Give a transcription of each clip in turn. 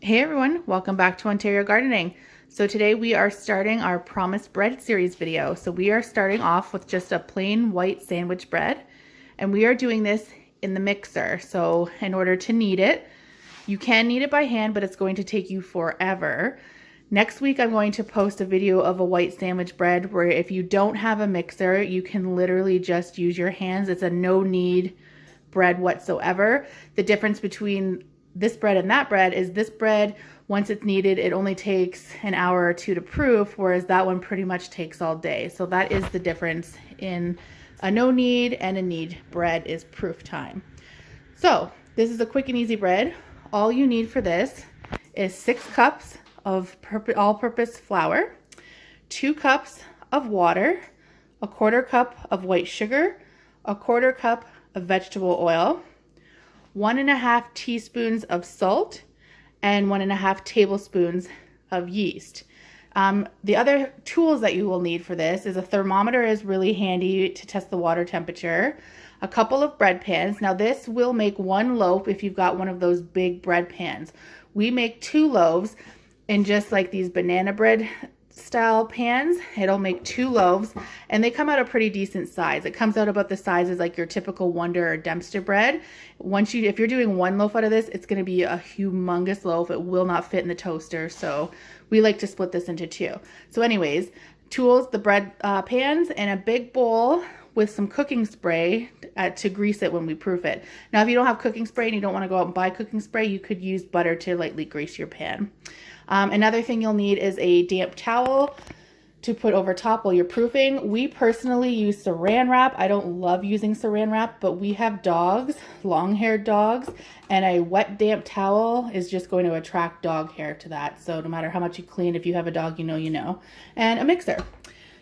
Hey everyone, welcome back to Ontario Gardening. So today we are starting our Promised Bread series video. So we are starting off with just a plain white sandwich bread, and we are doing this in the mixer. So in order to knead it, you can knead it by hand, but it's going to take you forever. Next week, I'm going to post a video of a white sandwich bread where if you don't have a mixer, you can literally just use your hands. It's a no knead bread whatsoever. The difference between this bread and that bread is this bread, once it's kneaded, it only takes an hour or two to proof, whereas that one pretty much takes all day. So that is the difference in a no knead and a knead bread is proof time. So this is a quick and easy bread. All you need for this is 6 cups of all-purpose flour, 2 cups of water, a 1/4 cup of white sugar, a 1/4 cup of vegetable oil, 1½ teaspoons of salt, and 1½ tablespoons of yeast. The other tools that you will need for this is a thermometer is really handy to test the water temperature, a couple of bread pans. Now this will make 1 loaf if you've got one of those big bread pans. We make 2 loaves in just like these banana bread style pans. It'll make 2 loaves and they come out a pretty decent size. It comes out about the size as like your typical Wonder or Dempster bread. If you're doing 1 loaf out of this, it's going to be a humongous loaf. It will not fit in the toaster, so we like to split this into 2. So anyways, tools, the bread pans, and a big bowl with some cooking spray to grease it when we proof it. Now if you don't have cooking spray and you don't want to go out and buy cooking spray, you could use butter to lightly grease your pan. Another thing you'll need is a damp towel to put over top while you're proofing. We personally use saran wrap. I don't love using saran wrap, but we have dogs, long-haired dogs, and a wet damp towel is just going to attract dog hair to that. So no matter how much you clean, if you have a dog, you know. And a mixer.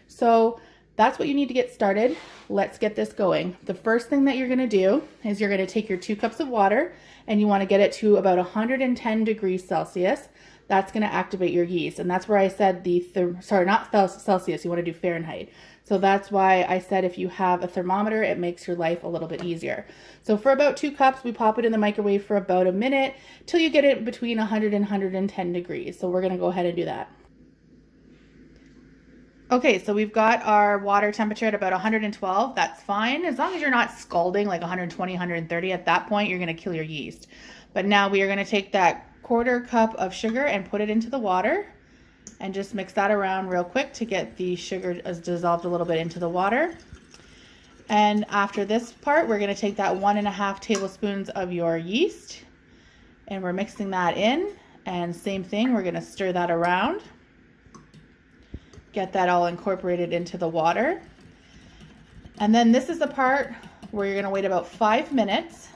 So that's what you need to get started. Let's get this going. The first thing that you're going to do is you're going to take your 2 cups of water and you want to get it to about 110 degrees Celsius. That's going to activate your yeast. And that's where I said not Celsius, you want to do Fahrenheit. So that's why I said if you have a thermometer, it makes your life a little bit easier. So for about 2 cups, we pop it in the microwave for about a minute till you get it between 100 and 110 degrees. So we're going to go ahead and do that. Okay, so we've got our water temperature at about 112. That's fine. As long as you're not scalding like 120, 130, at that point, you're going to kill your yeast. But now we are going to take that 1/4 cup of sugar and put it into the water and just mix that around real quick to get the sugar dissolved a little bit into the water. And after this part, we're going to take that 1½ tablespoons of your yeast and we're mixing that in. And same thing, we're going to stir that around. Get that all incorporated into the water. And then this is the part where you're going to wait about 5 minutes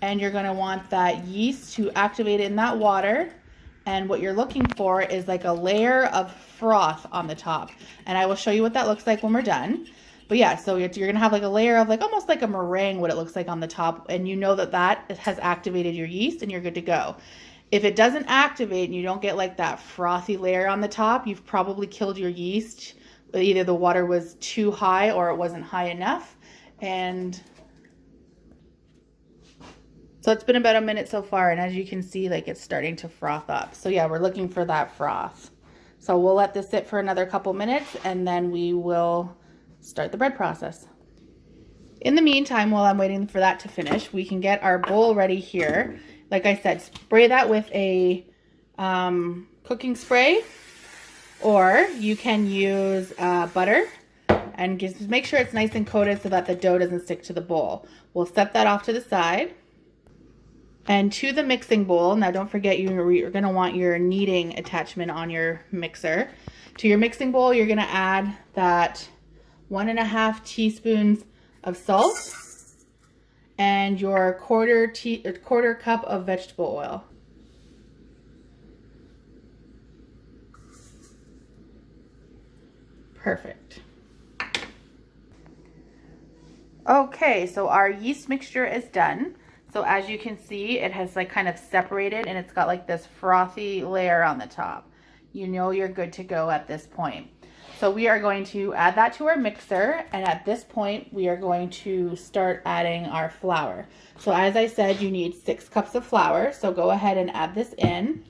and you're going to want that yeast to activate in that water. And what you're looking for is like a layer of froth on the top. And I will show you what that looks like when we're done. But yeah, so you're going to have like a layer of like almost like a meringue, what it looks like on the top. And you know that that has activated your yeast and you're good to go. If it doesn't activate and you don't get like that frothy layer on the top, you've probably killed your yeast. Either the water was too high or it wasn't high enough. And so it's been about a minute so far, and as you can see, like it's starting to froth up. So yeah, we're looking for that froth. So we'll let this sit for another couple minutes and then we will start the bread process. In the meantime, while I'm waiting for that to finish, we can get our bowl ready here. Like I said, spray that with a cooking spray, or you can use butter and just make sure it's nice and coated so that the dough doesn't stick to the bowl. We'll set that off to the side. And to the mixing bowl, now don't forget you're going to want your kneading attachment on your mixer. To your mixing bowl, you're going to add that 1½ teaspoons of salt and your 1/4 cup of vegetable oil. Perfect. Okay, so our yeast mixture is done. So as you can see, it has like kind of separated and it's got like this frothy layer on the top. You know you're good to go at this point. So we are going to add that to our mixer, and at this point we are going to start adding our flour. So as I said, you need 6 cups of flour, so go ahead and add this in.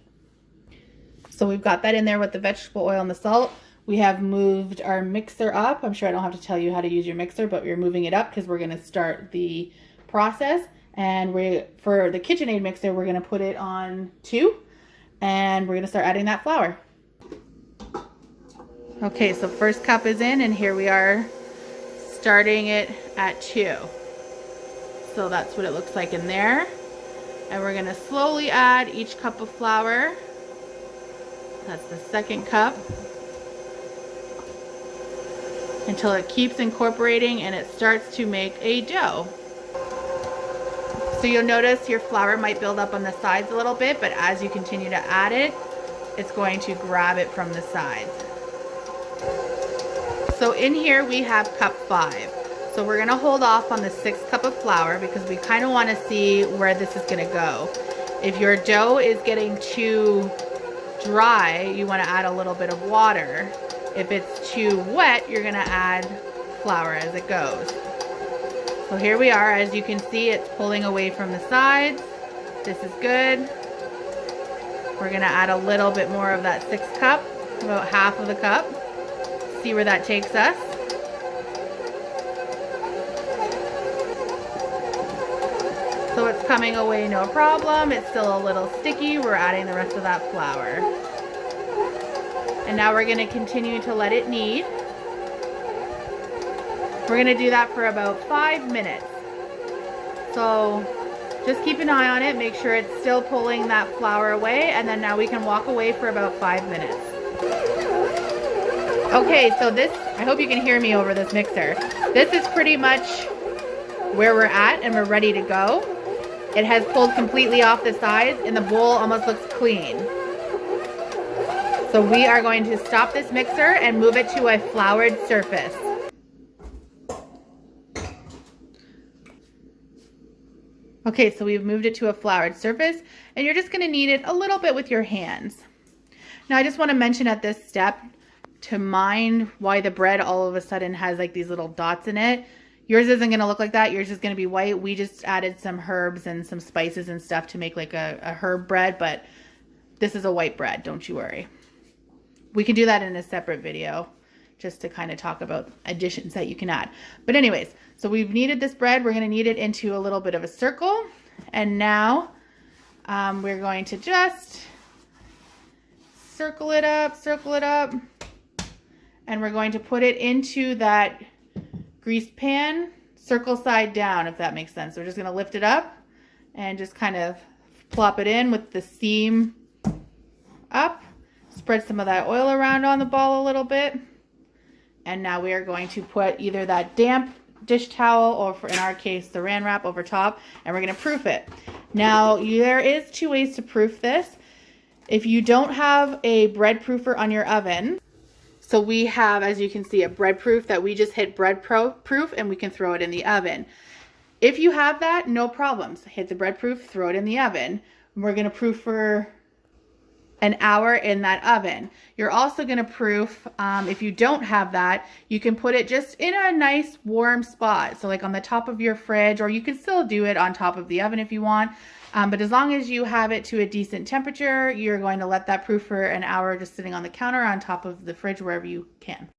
So we've got that in there with the vegetable oil and the salt. We have moved our mixer up. I'm sure I don't have to tell you how to use your mixer, but we're moving it up because we're gonna start the process. And for the KitchenAid mixer, we're gonna put it on 2, and we're gonna start adding that flour. Okay, so first cup is in, and here we are starting it at 2. So that's what it looks like in there. And we're gonna slowly add each cup of flour. That's the second cup. Until it keeps incorporating and it starts to make a dough. So you'll notice your flour might build up on the sides a little bit, but as you continue to add it, it's going to grab it from the sides. So in here we have cup 5. So we're gonna hold off on the 6th cup of flour because we kind of want to see where this is gonna go. If your dough is getting too dry, you want to add a little bit of water. If it's too wet, you're gonna add flour as it goes. So here we are. As you can see, it's pulling away from the sides. This is good. We're gonna add a little bit more of that 6th cup, about half of the cup. See where that takes us. So it's coming away no problem. It's still a little sticky. We're adding the rest of that flour. And now we're gonna continue to let it knead. We're gonna do that for about 5 minutes. So just keep an eye on it, make sure it's still pulling that flour away, and then now we can walk away for about 5 minutes. Okay, so this, I hope you can hear me over this mixer. This is pretty much where we're at and we're ready to go. It has pulled completely off the sides and the bowl almost looks clean. So we are going to stop this mixer and move it to a floured surface. Okay, so we've moved it to a floured surface, and you're just gonna knead it a little bit with your hands. Now I just wanna mention at this step, to mind why the bread all of a sudden has like these little dots in it. Yours isn't gonna look like that, yours is gonna be white. We just added some herbs and some spices and stuff to make like a herb bread, but this is a white bread, don't you worry. We can do that in a separate video, just to kind of talk about additions that you can add. But anyways, so we've kneaded this bread. We're gonna knead it into a little bit of a circle. And now we're going to just circle it up. And we're going to put it into that greased pan, circle side down, if that makes sense. So we're just gonna lift it up and just kind of plop it in with the seam up. Spread some of that oil around on the ball a little bit. And now we are going to put either that damp dish towel or, in our case, Saran wrap over top, and we're going to proof it. Now, there is 2 ways to proof this. If you don't have a bread proofer on your oven, so we have, as you can see, a bread proof that we just hit bread proof and we can throw it in the oven. If you have that, no problems. Hit the bread proof, throw it in the oven. We're going to proof for an hour in that oven. You're also going to proof, if you don't have that, you can put it just in a nice warm spot. So like on the top of your fridge, or you can still do it on top of the oven if you want. But as long as you have it to a decent temperature, you're going to let that proof for an hour just sitting on the counter on top of the fridge wherever you can.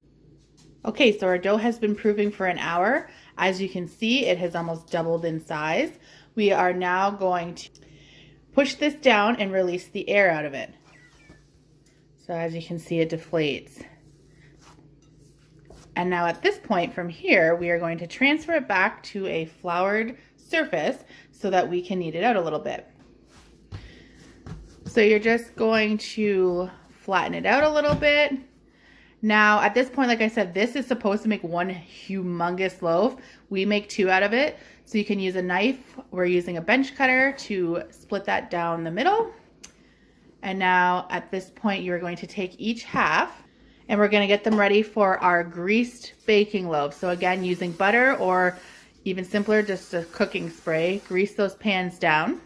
Okay, so our dough has been proofing for an hour. As you can see, it has almost doubled in size. We are now going to push this down and release the air out of it. So as you can see, it deflates. And now at this point from here, we are going to transfer it back to a floured surface so that we can knead it out a little bit. So you're just going to flatten it out a little bit. Now at this point, like I said, this is supposed to make one humongous loaf. We make 2 out of it. So you can use a knife. We're using a bench cutter to split that down the middle. And now at this point, you're going to take each half and we're going to get them ready for our greased baking loaf. So again, using butter or even simpler, just a cooking spray, grease those pans down,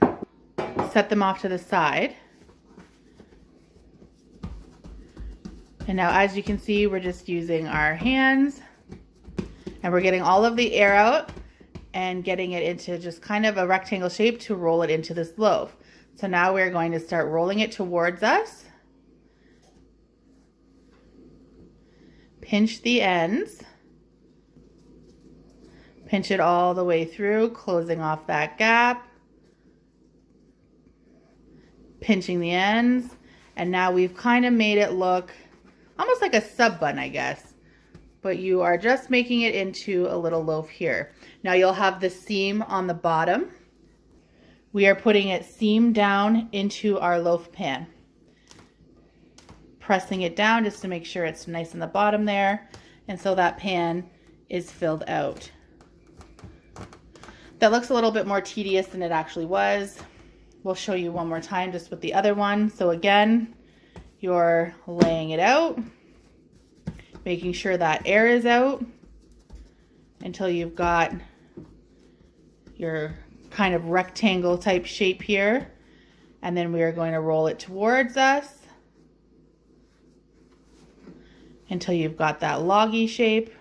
set them off to the side. And now as you can see, we're just using our hands and we're getting all of the air out and getting it into just kind of a rectangle shape to roll it into this loaf. So now we're going to start rolling it towards us. pinch the ends. Pinch it all the way through, closing off that gap. Pinching the ends. And now we've kind of made it look almost like a sub bun, I guess. But you are just making it into a little loaf here. Now you'll have the seam on the bottom. We are putting it seam down into our loaf pan. Pressing it down just to make sure it's nice in the bottom there. And so that pan is filled out. That looks a little bit more tedious than it actually was. We'll show you one more time just with the other one. So again, you're laying it out, making sure that air is out until you've got your kind of rectangle type shape here. And then we are going to roll it towards us until you've got that loggy shape.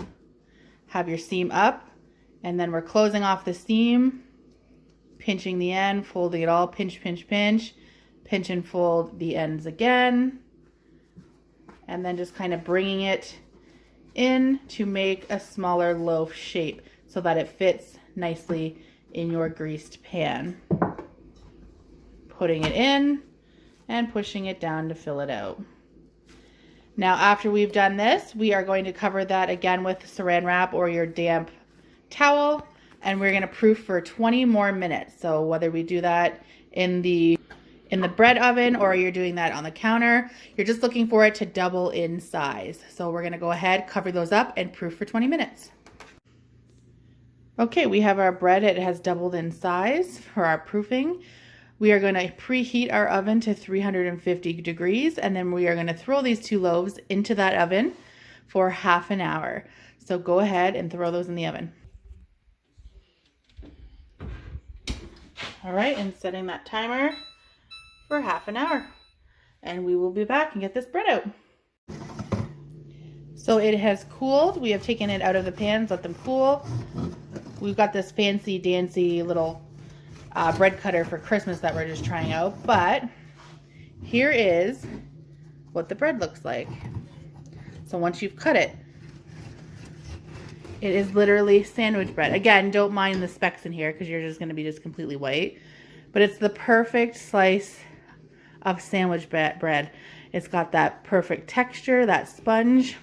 Have your seam up. And then we're closing off the seam, pinching the end, folding it all, pinch, pinch, pinch, pinch and fold the ends again. And then just kind of bringing it in to make a smaller loaf shape so that it fits nicely in your greased pan. Putting it in and pushing it down to fill it out. Now, after we've done this, we are going to cover that again with saran wrap or your damp towel, and we're going to proof for 20 more minutes. So whether we do that in the bread oven or you're doing that on the counter, you're just looking for it to double in size. So we're going to go ahead, cover those up and proof for 20 minutes. Okay, we have our bread. It has doubled in size for our proofing. We are going to preheat our oven to 350 degrees, and then we are going to throw these 2 loaves into that oven for half an hour. So go ahead and throw those in the oven. All right, and setting that timer for half an hour. And we will be back and get this bread out. So it has cooled. We have taken it out of the pans, let them cool. We've got this fancy dancy little bread cutter for Christmas that we're just trying out. But here is what the bread looks like. So once you've cut it, it is literally sandwich bread. Again, don't mind the specks in here because you're just going to be just completely white. But it's the perfect slice of sandwich bread. It's got that perfect texture, that sponge.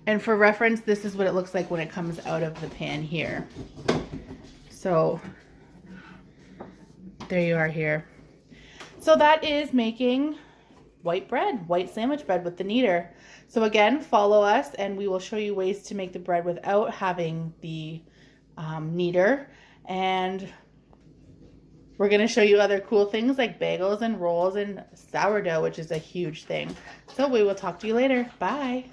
And for reference, this is what it looks like when it comes out of the pan here. So there you are here. So that is making white bread, white sandwich bread with the kneader. So again, follow us and we will show you ways to make the bread without having the kneader. And we're going to show you other cool things like bagels and rolls and sourdough, which is a huge thing. So we will talk to you later. Bye.